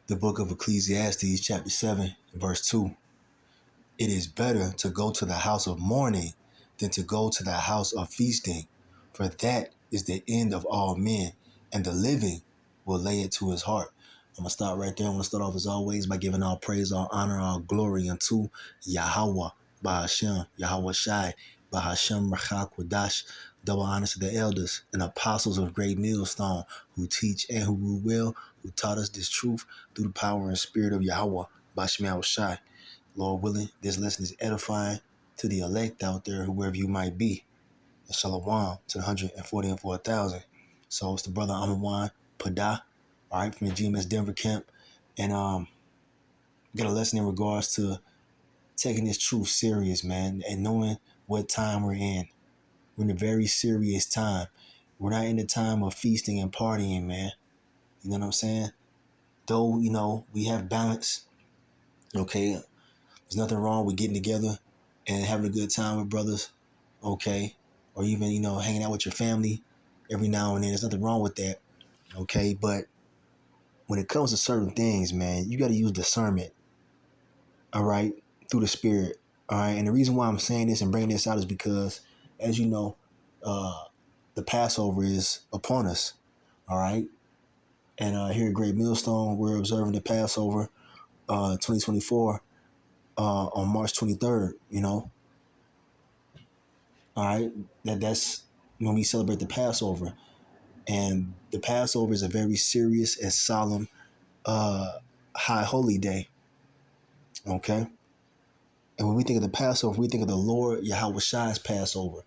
The book of Ecclesiastes, chapter 7, verse 2. It is better to go to the house of mourning than to go to the house of feasting, for that is the end of all men, and the living will lay it to his heart. I'm going to start right there. I want to start off as always by giving all praise, all honor, all glory unto Yahweh, Bahashem, Yahweh Shai, Bahashem Rachak Wadash. Double honors to the elders and apostles of Great Millstone who teach and who rule well, who taught us this truth through the power and spirit of Yahweh, Bahashem Shai. Lord willing, this lesson is edifying to the elect out there, whoever you might be. And shalom to the 144,000. So it's the brother Amawan Pada, all right, from the GMS Denver camp. And got a lesson in regards to taking this truth serious, man, and knowing what time we're in. We're in a very serious time. We're not in the time of feasting and partying, man. You know what I'm saying? Though, we have balance, okay? There's nothing wrong with getting together and having a good time with brothers, okay? Or even, hanging out with your family every now and then. There's nothing wrong with that, okay? But when it comes to certain things, man, you got to use discernment, all right, through the spirit, all right? And the reason why I'm saying this and bringing this out is because, as you know, the Passover is upon us, all right? And here at Great Millstone, we're observing the Passover 2024 on March 23rd, all right? That's when we celebrate the Passover. And the Passover is a very serious and solemn high holy day, okay? And when we think of the Passover, we think of the Lord Yahweh Shai's Passover.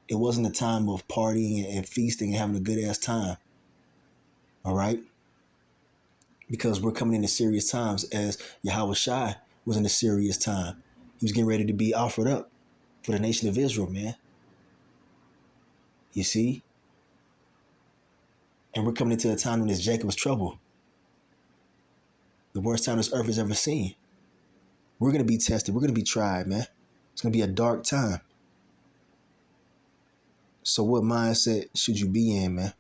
It wasn't a time of partying and feasting and having a good-ass time, all right? Because we're coming into serious times, as Yahweh Shai was in a serious time. He was getting ready to be offered up for the nation of Israel, man. You see? And we're coming into a time when it's Jacob's trouble. The worst time this earth has ever seen. We're going to be tested. We're going to be tried, man. It's going to be a dark time. So what mindset should you be in, man?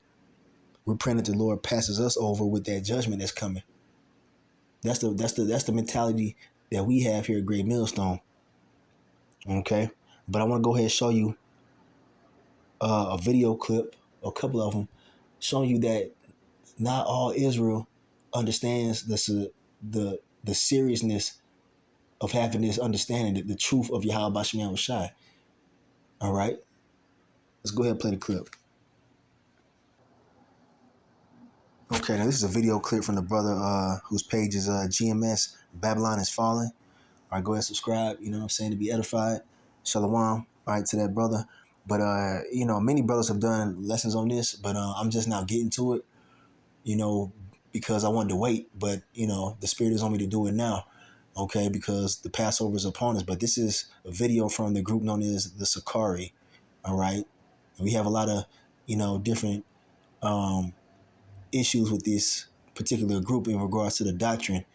We're praying that the Lord passes us over with that judgment that's coming. That's the mentality that we have here at Great Millstone. Okay? But I want to go ahead and show you a video clip, a couple of them, showing you that not all Israel understands the seriousness of having this understanding, the truth of Yahweh Bashim Shai. All right? Let's go ahead and play the clip. Okay, now this is a video clip from the brother whose page is GMS Babylon is Falling. All right, go ahead and subscribe, you know what I'm saying, to be edified. Shalom, all right, to that brother. But, many brothers have done lessons on this, but I'm just now getting to it, because I wanted to wait. But, the Spirit is on me to do it now, okay, because the Passover is upon us. But this is a video from the group known as the Sakari, all right? And we have a lot of, different issues with this particular group in regards to the doctrine,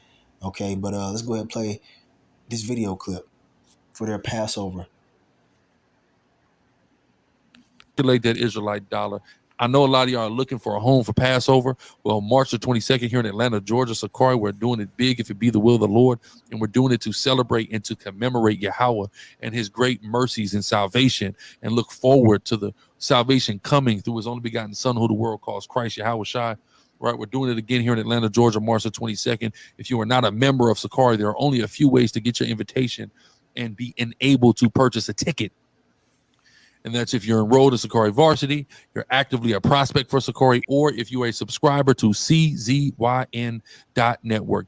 okay? But let's go ahead and play this video clip for their Passover. That Israelite dollar. I know a lot of y'all are looking for a home for Passover. Well, March the 22nd here in Atlanta, Georgia, Sakari, we're doing it big if it be the will of the Lord, and we're doing it to celebrate and to commemorate Yahweh and his great mercies and salvation, and look forward to the salvation coming through his only begotten Son, who the world calls Christ, Yahweh Shai. Right, we're doing it again here in Atlanta, Georgia, March the 22nd. If you are not a member of Sakari, there are only a few ways to get your invitation and be enabled to purchase a ticket. And that's if you're enrolled in Sakari Varsity, you're actively a prospect for Sakari, or if you're a subscriber to CZYN.network.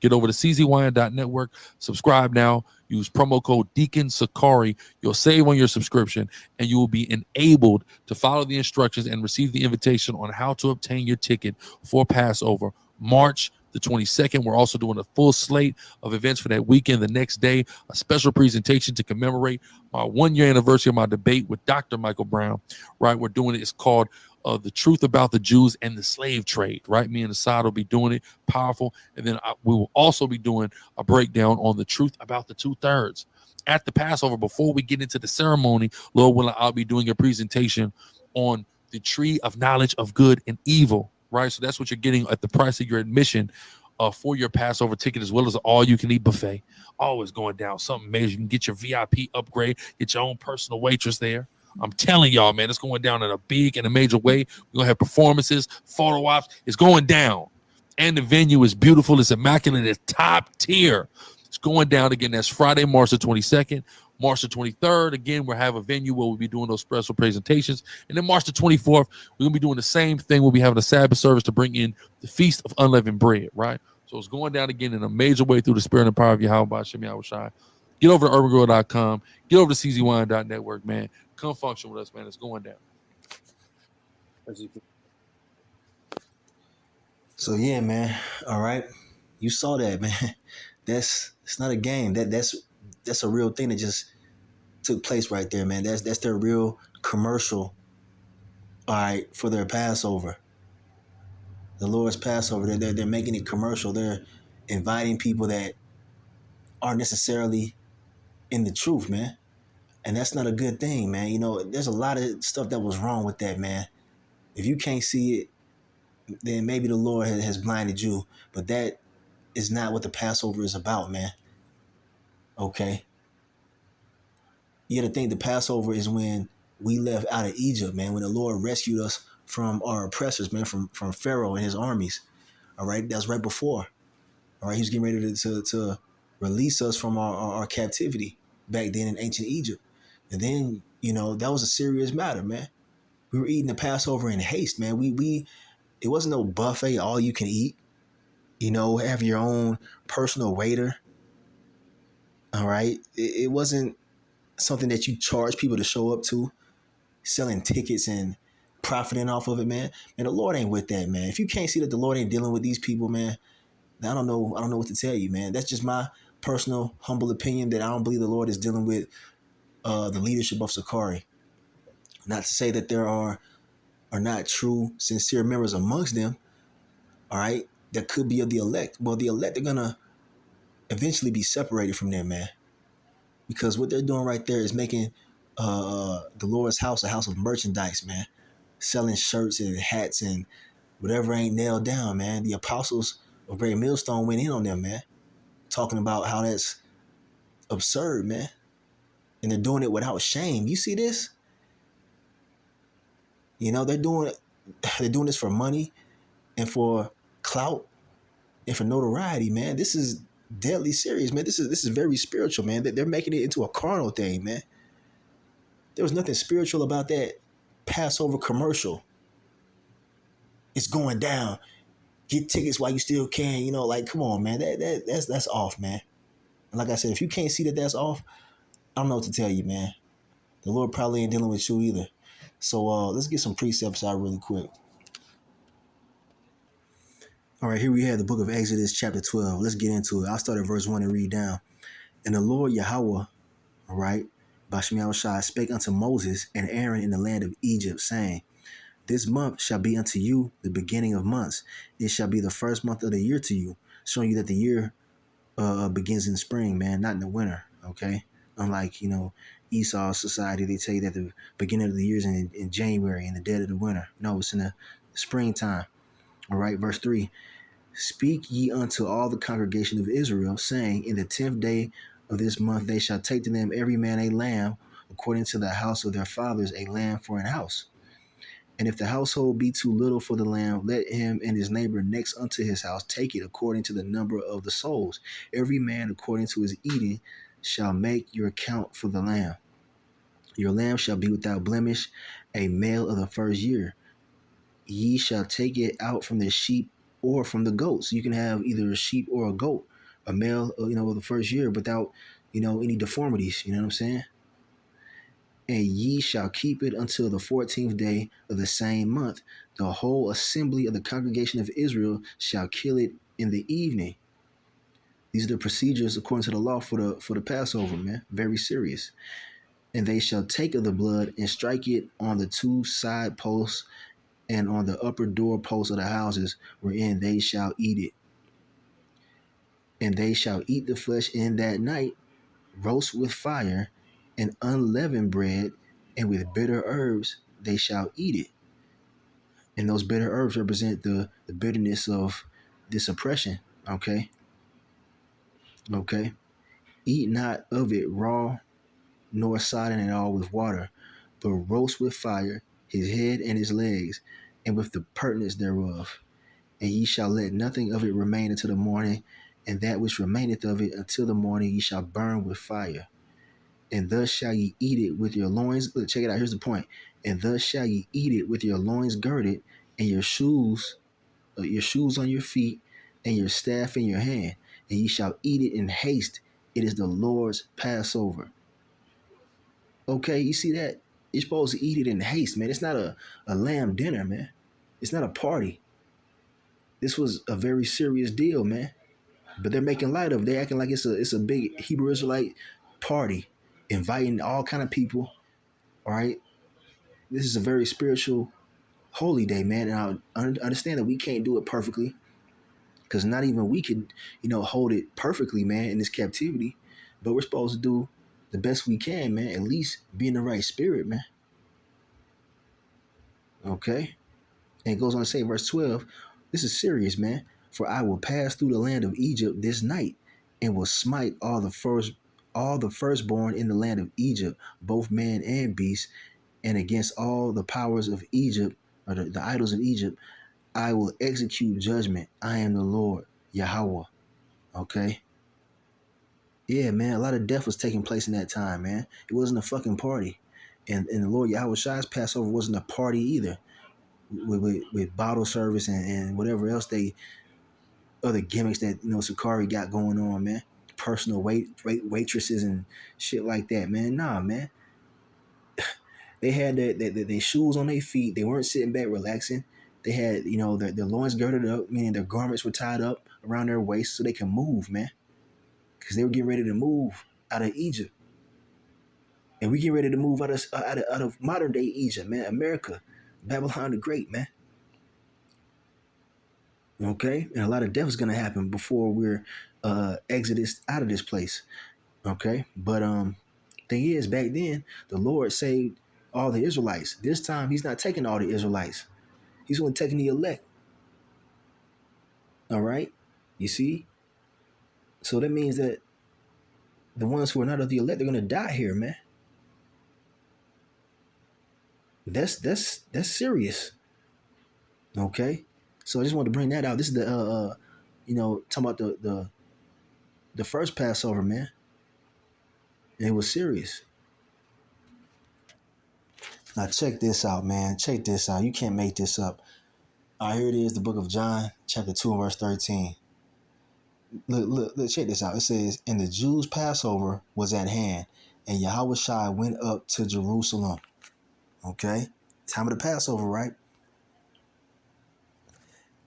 Get over to CZYN.network, subscribe now, use promo code Deacon Sakari. You'll save on your subscription, and you will be enabled to follow the instructions and receive the invitation on how to obtain your ticket for Passover, March the 22nd. We're also doing a full slate of events for that weekend. The next day, a special presentation to commemorate my 1-year anniversary of my debate with Dr. Michael Brown, right? We're doing it. It's called The Truth About the Jews and the Slave Trade, right? Me and Assad will be doing it, powerful. And then we will also be doing a breakdown on the truth about the 2/3. At the Passover, before we get into the ceremony, Lord willing, I'll be doing a presentation on the tree of knowledge of good and evil, right? So that's what you're getting at the price of your admission for your Passover ticket, as well as all you can eat buffet. Always going down something major. You can get your VIP upgrade, get your own personal waitress there. I'm telling y'all, man, it's going down in a big and a major way. We're going to have performances, photo ops. It's going down. And the venue is beautiful. It's immaculate. It's top tier. It's going down again. That's Friday, March the 22nd. March the 23rd, again, we'll have a venue where we'll be doing those special presentations. And then March the 24th, we're going to be doing the same thing. We'll be having a Sabbath service to bring in the Feast of Unleavened Bread, right? So it's going down again in a major way through the spirit and power of Yahweh Shem Yahushai. Get over to urbangrow.com. Get over to czwine.network, man. Come function with us, man. It's going down. So yeah, man. All right, you saw that, man. It's not a game. That's a real thing that just took place right there, man. That's their real commercial. All right, for their Passover, the Lord's Passover. They're making it commercial. They're inviting people that aren't necessarily in the truth, man. And that's not a good thing, man. You know, there's a lot of stuff that was wrong with that, man. If you can't see it, then maybe the Lord has blinded you. But that is not what the Passover is about, man. Okay? You got to think the Passover is when we left out of Egypt, man, when the Lord rescued us from our oppressors, man, from Pharaoh and his armies. All right? That's right before. All right? He was getting ready to release us from our captivity back then in ancient Egypt. And then, you know, that was a serious matter, man. We were eating the Passover in haste, man. It wasn't no buffet, all you can eat. You know, have your own personal waiter. All right. It wasn't something that you charge people to show up to, selling tickets and profiting off of it, man. And the Lord ain't with that, man. If you can't see that the Lord ain't dealing with these people, man, I don't know what to tell you, man. That's just my personal, humble opinion that I don't believe the Lord is dealing with the leadership of Sakari. Not to say that there are not true, sincere members amongst them, all right, that could be of the elect. Well, the elect are going to eventually be separated from them, man. Because what they're doing right there is making the Lord's house a house of merchandise, man. Selling shirts and hats and whatever ain't nailed down, man. The apostles of Great Millstone went in on them, man. Talking about how that's absurd, man. And they're doing it without shame. You see this? You know, they're doing this for money and for clout and for notoriety, man. This is deadly serious, man. This is very spiritual, man. They're making it into a carnal thing, man. There was nothing spiritual about that Passover commercial. It's going down. Get tickets while you still can. You know, like, come on, man. That's off, man. And like I said, if you can't see that that's off, I don't know what to tell you, man. The Lord probably ain't dealing with you either. So let's get some precepts out really quick. All right, here we have the book of Exodus, chapter 12. Let's get into it. I'll start at verse 1 and read down. And the Lord Yahweh, all right, Bashem Yahushai, spake unto Moses and Aaron in the land of Egypt, saying, This month shall be unto you the beginning of months. It shall be the first month of the year to you, showing you that the year begins in spring, man, not in the winter, okay? Unlike, you know, Esau's society, they tell you that the beginning of the year is in January, in the dead of the winter. No, it's in the springtime. All right, verse 3. Speak ye unto all the congregation of Israel, saying, In the 10th day of this month they shall take to them every man a lamb, according to the house of their fathers, a lamb for an house. And if the household be too little for the lamb, let him and his neighbor next unto his house take it according to the number of the souls. Every man according to his eating shall make your account for the lamb. Your lamb shall be without blemish, a male of the first year. Ye shall take it out from the sheep or from the goats. You can have either a sheep or a goat, a male, you know, of the first year without, you know, any deformities. You know what I'm saying? And ye shall keep it until the 14th day of the same month. The whole assembly of the congregation of Israel shall kill it in the evening. These are the procedures according to the law for the Passover, man. Very serious. And they shall take of the blood and strike it on the two side posts and on the upper door posts of the houses wherein they shall eat it. And they shall eat the flesh in that night, roast with fire and unleavened bread, and with bitter herbs they shall eat it. And those bitter herbs represent the bitterness of this oppression. Okay. Okay. Eat not of it raw, nor sodden it all with water, but roast with fire his head and his legs, and with the pertness thereof. And ye shall let nothing of it remain until the morning, and that which remaineth of it until the morning ye shall burn with fire. And thus shall ye eat it with your loins. Look, check it out. Here's the point. And thus shall ye eat it with your loins girded, and your shoes on your feet, and your staff in your hand. And ye shall eat it in haste. It is the Lord's Passover. Okay, you see that? You're supposed to eat it in haste, man. It's not a lamb dinner, man. It's not a party. This was a very serious deal, man. But they're making light of it. They're acting like it's a big Hebrew Israelite party, inviting all kind of people. All right, this is a very spiritual, holy day, man. And I understand that we can't do it perfectly, because not even we could, hold it perfectly, man, in this captivity. But we're supposed to do the best we can, man. At least be in the right spirit, man. Okay. And it goes on to say, verse 12, this is serious, man. For I will pass through the land of Egypt this night, and will smite all the firstborn in the land of Egypt, both man and beast, and against all the powers of Egypt, or the idols of Egypt, I will execute judgment. I am the Lord, Yahweh. Okay? Yeah, man, a lot of death was taking place in that time, man. It wasn't a fucking party. And the Lord Yahweh Shai's Passover wasn't a party either. With bottle service and whatever else other gimmicks that Sakari got going on, man. Personal waitresses and shit like that, man. Nah, man. They had their shoes on their feet. They weren't sitting back relaxing. They had their loins girded up, meaning their garments were tied up around their waist so they can move, man. Because they were getting ready to move out of Egypt, and we get ready to move out of modern day Egypt, man. America, Babylon the Great, man. Okay, and a lot of death is gonna happen before we're exodus out of this place. Okay, but thing is, back then the Lord saved all the Israelites. This time He's not taking all the Israelites. He's only taking the elect. All right, you see. So that means that the ones who are not of the elect, they're gonna die here, man. That's serious. Okay, so I just wanted to bring that out. This is the talking about the first Passover, man. And it was serious. Now check this out, man. Check this out. You can't make this up. All right, here it is, the book of John, chapter 2 and verse 13. Look, check this out. It says, and the Jews' Passover was at hand, and Yahweh Shai went up to Jerusalem. Okay? Time of the Passover, right?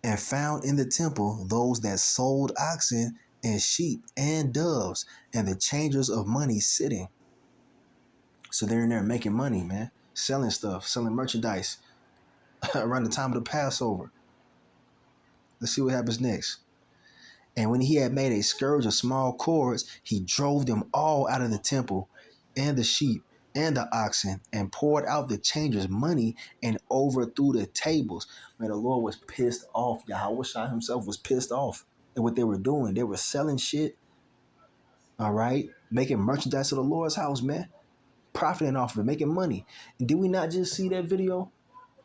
And found in the temple those that sold oxen and sheep and doves, and the changers of money sitting. So they're in there making money, man. Selling stuff, selling merchandise around the time of the Passover. Let's see what happens next. And when he had made a scourge of small cords, he drove them all out of the temple, and the sheep and the oxen, and poured out the changers' money and overthrew the tables. Man, the Lord was pissed off. Yahweh Shai himself was pissed off at what they were doing. They were selling shit, all right, making merchandise of the Lord's house, man, profiting off of it, making money. And did we not just see that video?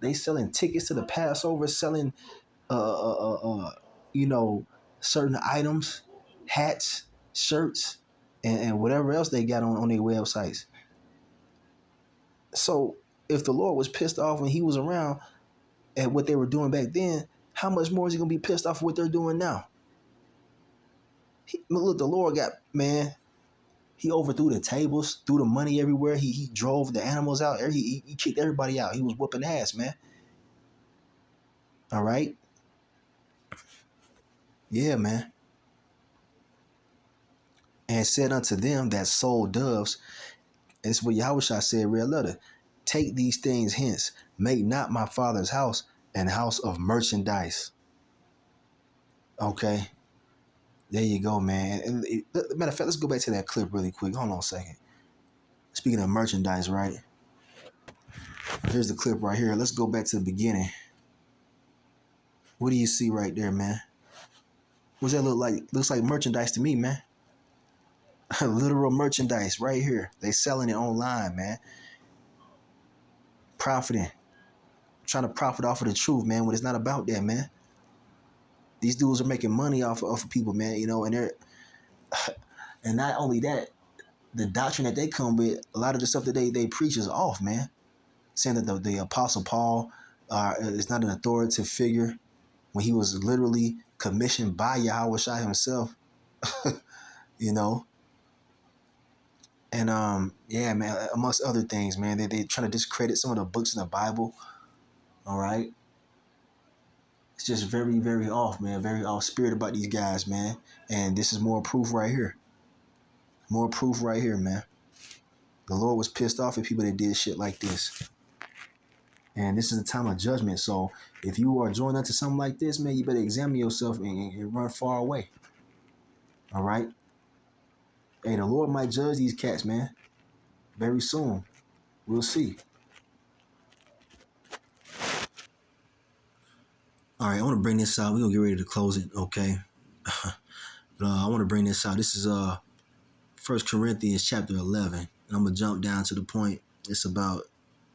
They selling tickets to the Passover, selling you know, certain items, hats, shirts, and whatever else they got on their websites. So if the Lord was pissed off when He was around at what they were doing back then, how much more is He gonna be pissed off at what they're doing now? Look, the Lord got, man. He overthrew the tables, threw the money everywhere. He drove the animals out. He kicked everybody out. He was whooping ass, man. All right. Yeah, man. And said unto them that sold doves, and it's what Yahushua said, red letter, take these things hence, make not my father's house an house of merchandise. Okay, there you go, man. And matter of fact, let's go back to that clip really quick. Hold on a second. Speaking of merchandise, right? Here's the clip right here. Let's go back to the beginning. What do you see right there, man? What's that look like? Looks like merchandise to me, man. Literal merchandise right here. They selling it online, man. Profiting. Trying to profit off of the truth, man, when it's not about that, man. These dudes are making money off of people, man, you know, and they're and not only that, the doctrine that they come with, a lot of the stuff that they preach is off, man. Saying that the Apostle Paul is not an authoritative figure when he was literally commissioned by Yahweh Shai himself, you know. And yeah, man, amongst other things, man, they trying to discredit some of the books in the Bible. All right. It's just very, very off, man. Very off spirit about these guys, man. And this is more proof right here. More proof right here, man. The Lord was pissed off at people that did shit like this. And this is a time of judgment. So if you are joined unto something like this, man, you better examine yourself and run far away. All right? Hey, the Lord might judge these cats, man. Very soon. We'll see. All right, I want to bring this out. We're going to get ready to close it, okay? But I want to bring this out. This is 1 Corinthians chapter 11. And I'm going to jump down to the point. It's about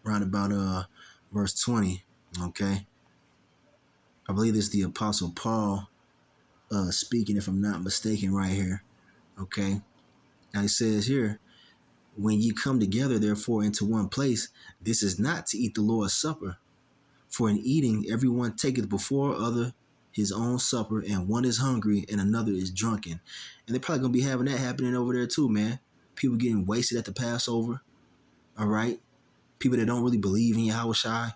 around about verse 20, okay? I believe it's the Apostle Paul speaking, if I'm not mistaken, right here, okay? Now he says here, when ye come together, therefore, into one place, this is not to eat the Lord's supper. For in eating, everyone taketh before other his own supper, and one is hungry and another is drunken. And they're probably going to be having that happening over there too, man. People getting wasted at the Passover, all right? People that don't really believe in Yahweh Shai,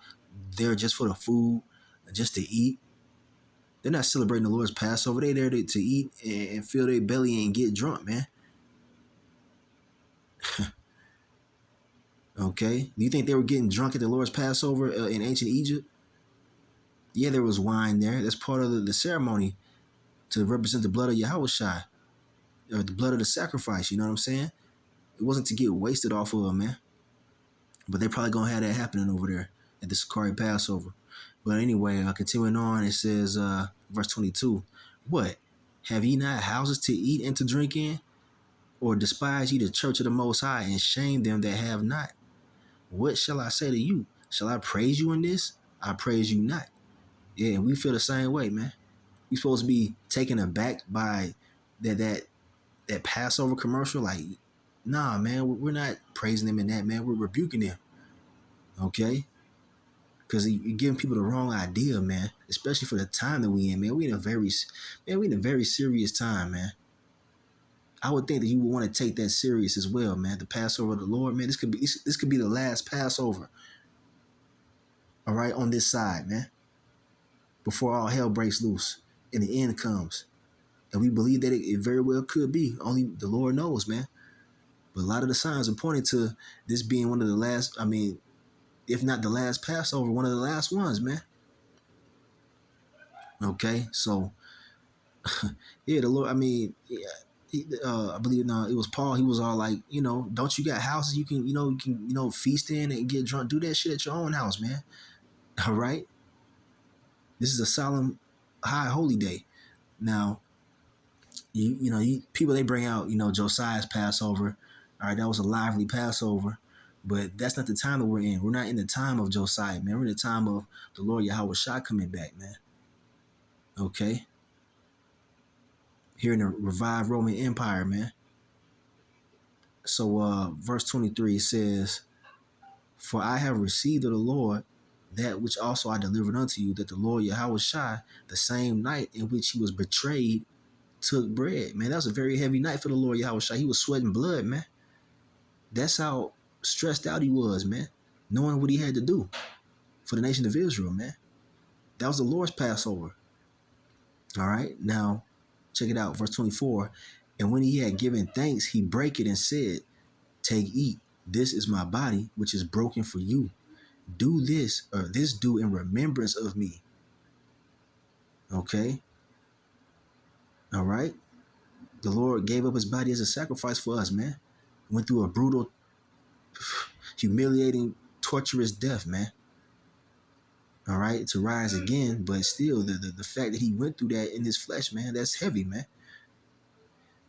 they're just for the food, just to eat. They're not celebrating the Lord's Passover. They're there to eat and fill their belly and get drunk, man. Okay? Do you think they were getting drunk at the Lord's Passover in ancient Egypt? Yeah, there was wine there. That's part of the ceremony to represent the blood of Yahweh Shai, or the blood of the sacrifice, you know what I'm saying? It wasn't to get wasted off of, man. But they're probably going to have that happening over there at the Sakari Passover. But anyway, continuing on, it says, verse 22, what? Have ye not houses to eat and to drink in? Or despise ye the church of the Most High and shame them that have not? What shall I say to you? Shall I praise you in this? I praise you not. Yeah, we feel the same way, man. We supposed to be taken aback by that Passover commercial. Like, nah, man, we're not praising them in that, man. We're rebuking them. Okay? Because you're giving people the wrong idea, man. Especially for the time that we in, man. We in a very serious time, man. I would think that you would want to take that serious as well, man. The Passover of the Lord, man. This could be the last Passover. All right, on this side, man. Before all hell breaks loose and the end comes. And we believe that it very well could be. Only the Lord knows, man. But a lot of the signs are pointing to this being one of the last, I mean, if not the last Passover, one of the last ones, man. Okay, so, yeah, the Lord, I mean, yeah, I believe it was Paul. He was all like, don't you got houses you can feast in and get drunk? Do that shit at your own house, man. All right. This is a solemn, high holy day. Now, people, they bring out, Josiah's Passover. All right, that was a lively Passover, but that's not the time that we're in. We're not in the time of Josiah, man. We're in the time of the Lord Yahweh Shai coming back, man. Okay. Here in the revived Roman Empire, man. So verse 23 says, for I have received of the Lord that which also I delivered unto you, that the Lord Yahweh Shai, the same night in which he was betrayed, took bread. Man, that was a very heavy night for the Lord Yahweh Shai. He was sweating blood, man. That's how stressed out he was, man, knowing what he had to do for the nation of Israel, man. That was the Lord's Passover. All right, now check it out, verse 24. And when he had given thanks, he brake it and said, take, eat. This is my body, which is broken for you. Do this, or this do in remembrance of me. Okay. All right. The Lord gave up his body as a sacrifice for us, man. Went through a brutal, humiliating, torturous death, man. all right, to rise again. But still, the fact that he went through that in his flesh, man, that's heavy, man.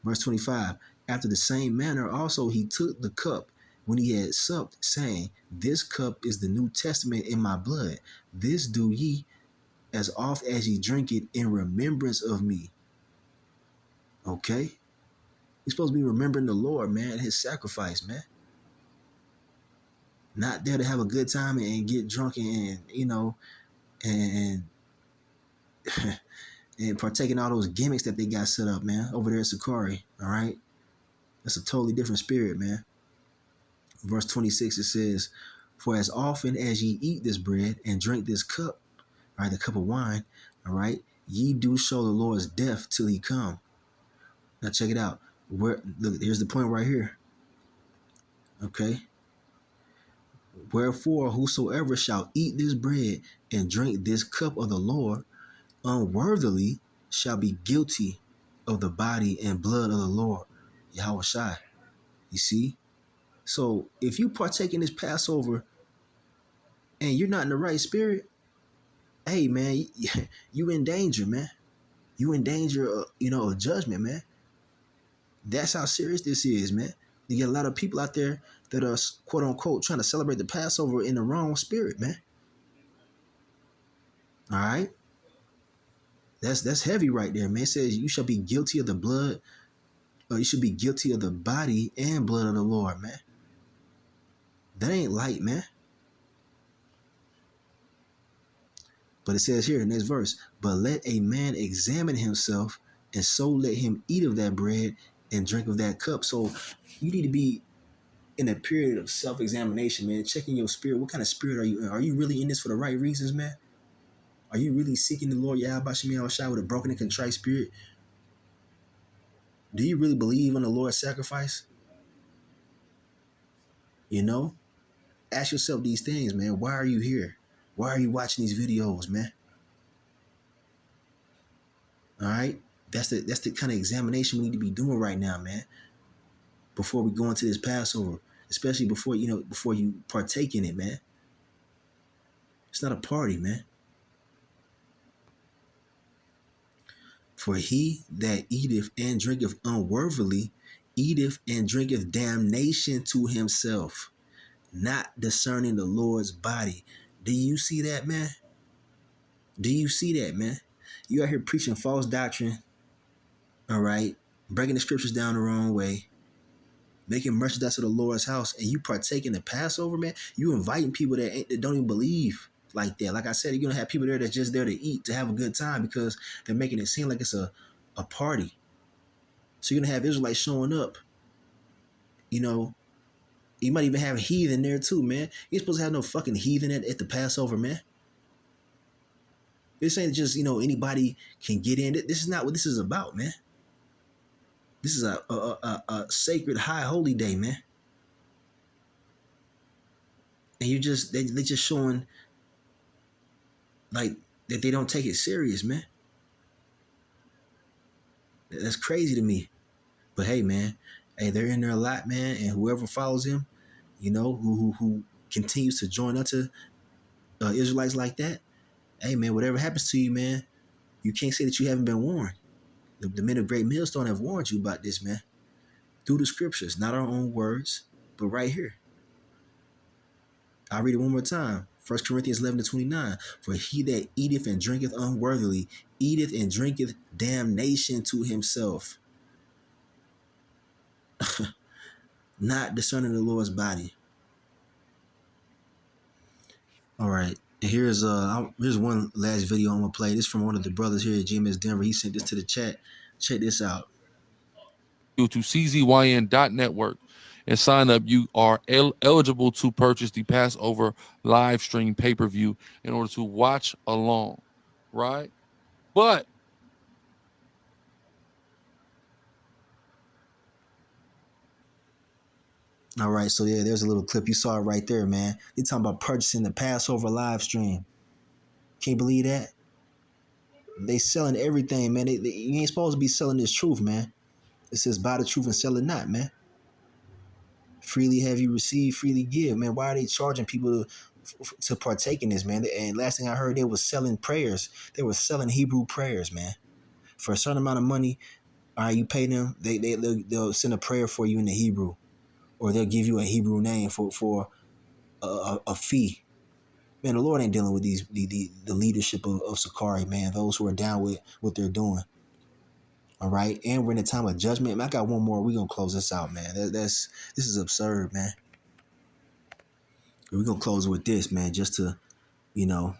Verse 25, after the same manner also he took the cup when he had supped, saying, this cup is the New Testament in my blood. This do ye as oft as ye drink it in remembrance of me. Okay? You're supposed to be remembering the Lord, man, his sacrifice, man. Not there to have a good time and get drunk and and and partake in all those gimmicks that they got set up, man, over there at Sakari. All right? That's a totally different spirit, man. Verse 26, it says, for as often as ye eat this bread and drink this cup, all right, the cup of wine, all right, ye do show the Lord's death till he come. Now check it out. Look, here's the point right here. Okay. Wherefore, whosoever shall eat this bread and drink this cup of the Lord unworthily shall be guilty of the body and blood of the Lord, Yahweh Shai. You see? So if you partake in this Passover and you're not in the right spirit, hey, man, you in danger, man. You in danger of, of judgment, man. That's how serious this is, man. You get a lot of people out there that are, quote unquote, trying to celebrate the Passover in the wrong spirit, man. All right? That's heavy right there, man. It says you shall be guilty of the blood, or you should be guilty of the body and blood of the Lord, man. That ain't light, man. But it says here in this verse, but let a man examine himself, and so let him eat of that bread and drink of that cup. So you need to be in a period of self-examination, man. Checking your spirit. What kind of spirit are you in? Are you really in this for the right reasons, man? Are you really seeking the Lord Yahweh Shai with a broken and contrite spirit? Do you really believe in the Lord's sacrifice? Ask yourself these things, man. Why are you here? Why are you watching these videos, man? All right? That's the kind of examination we need to be doing right now, man. Before we go into this Passover, especially before you partake in it, man. It's not a party, man. For he that eateth and drinketh unworthily eateth and drinketh damnation to himself, not discerning the Lord's body. Do you see that, man? Do you see that, man? You out here preaching false doctrine, all right? Breaking the scriptures down the wrong way, making merchandise of the Lord's house, and you partake in the Passover, man. You inviting people that don't even believe like that. Like I said, you're going to have people there that's just there to eat, to have a good time, because they're making it seem like it's a party. So you're going to have Israelites showing up. You might even have heathen there too, man. You're supposed to have no fucking heathen at the Passover, man. This ain't just, anybody can get in. This is not what this is about, man. This is a sacred, high, holy day, man. And they just showing like that they don't take it serious, man. That's crazy to me. But hey, man, they're in there a lot, man. And whoever follows him, who continues to join unto Israelites like that, hey, man, whatever happens to you, man, you can't say that you haven't been warned. The men of great millstone have warned you about this, man. Through the scriptures, not our own words, but right here. I'll read it one more time. 1 Corinthians 11-29. For he that eateth and drinketh unworthily eateth and drinketh damnation to himself, not discerning the Lord's body. All right. And here's one last video I'm gonna play. This from one of the brothers here at GMS Denver. He sent this to the chat. Check this out. Go to czyn.network and sign up. You are eligible to purchase the Passover live stream pay-per-view in order to watch along, right? But all right, so yeah, there's a little clip. You saw it right there, man. They talking about purchasing the Passover live stream. Can't believe that. They selling everything, man. You ain't supposed to be selling this truth, man. It says buy the truth and sell it not, man. Freely have you received, freely give, man. Why are they charging people to partake in this, man. And last thing I heard, they was selling prayers. They were selling Hebrew prayers, man. For a certain amount of money, all right, you pay them. They'll send a prayer for you in the Hebrew, or they'll give you a Hebrew name for a fee. Man, the Lord ain't dealing with the leadership of Sakari, man. Those who are down with what they're doing. All right, and we're in a time of judgment. Man, I got one more. We're gonna close this out, man. This is absurd, man. We're gonna close with this, man, just to, you know,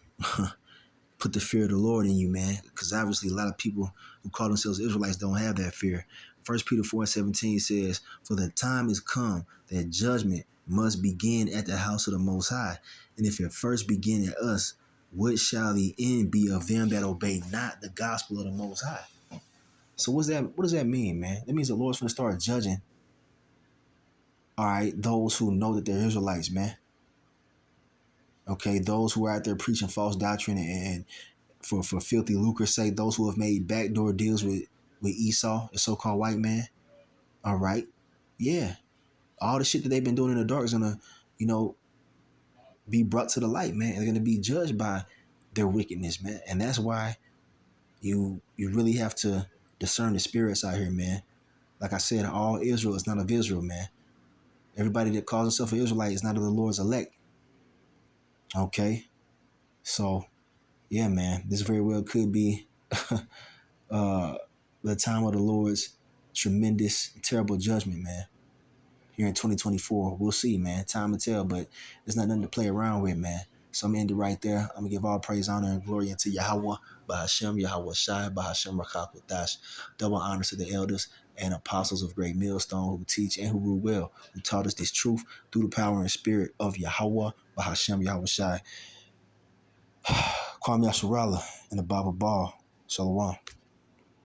put the fear of the Lord in you, man. Because obviously a lot of people who call themselves Israelites don't have that fear. 1 Peter 4:17 says, "For the time is come that judgment must begin at the house of the Most High. And if it first begin at us, what shall the end be of them that obey not the gospel of the Most High?" So what's that? What does that mean, man? That means the Lord's going to start judging, all right, those who know that they're Israelites, man. Okay, those who are out there preaching false doctrine and for filthy lucre's sake, those who have made backdoor deals with Esau, the so-called white man. All right, yeah, all the shit that they've been doing in the dark is gonna, you know, be brought to the light, man. They're gonna be judged by their wickedness, man. And that's why you really have to discern the spirits out here, man. Like I said, all Israel is not of Israel, man. Everybody that calls himself an Israelite is not of the Lord's elect. Okay, so yeah, man, this very well could be the time of the Lord's tremendous, terrible judgment, man. Here in 2024, we'll see, man. Time will tell, but there's not nothing to play around with, man. So I'm gonna end it right there. I'm gonna give all praise, honor, and glory unto Yahweh, Bahashem, Yahweh Shai, Bahashem Rakakwadash. Double honors to the elders and apostles of Great Millstone who teach and who rule well, who taught us this truth through the power and spirit of Yahweh, Bahashem, Yahweh Shai. Kwame Yasharala and the Bible Ball. Shalom.